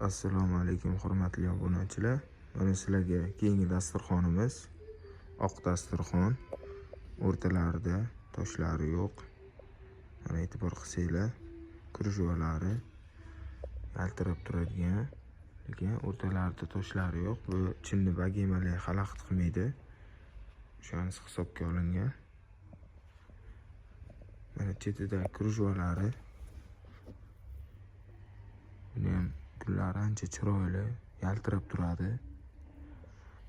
Assalomu alaykum hurmatli obunachilar. Mana sizlarga keyingi dasturxonimiz oq dasturxon. O'rtalarida toshlari yo'q. Mana e'tibor qilsanglar, krujvalari yaltirab turadigan, lekin o'rtalarida toshlari yo'q. Bu chinni bagemalar xalaqit qilmaydi. Shunisi hisobga olingan. Mana chetida krujvalari. Buni ham gullari ancha chiroyli, yaltirab turadi.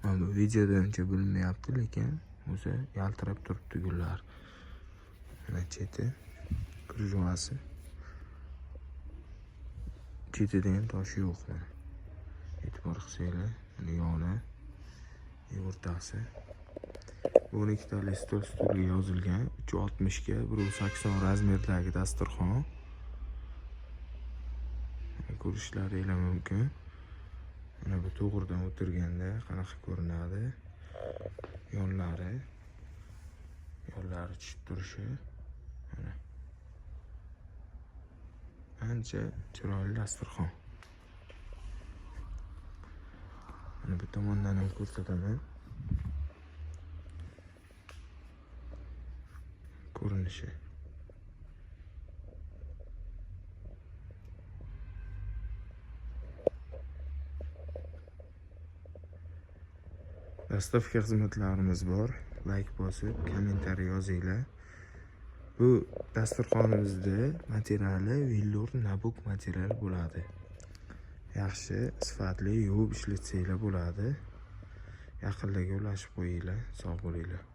Mana bu videoda uncha bilinmayapti, lekin o'zi yaltirab turibdi gullar. Mana cheti, krujvasi. Chetida ham toshi yo'q mana. E'tibor qilsanglar, mana yoni, o'rtasi. Bu 12 tali stulga yozilgan, 360 ga 180 razmerdagi dasturxon. Ko'rishlaringiz mumkin. Mana bu to'g'ridan o'tirganda qanaqa ko'rinadi. Yonlari tushib turishi. Mana ancha chiroyli dasturxon. Mana bu tomondan ham ko'rsataman. Ko'rinishi. Dostavka xizmatlarimiz bor. Like bosib, kommentariy yozinglar. Bu dasturxonimizda materiali vellur nabuk material bo'ladi. Yaxshi, sifatli yuvib ishlatsanglar bo'ladi. Yaqinlarga ulashib qo'yinglar. Sog' bo'linglar.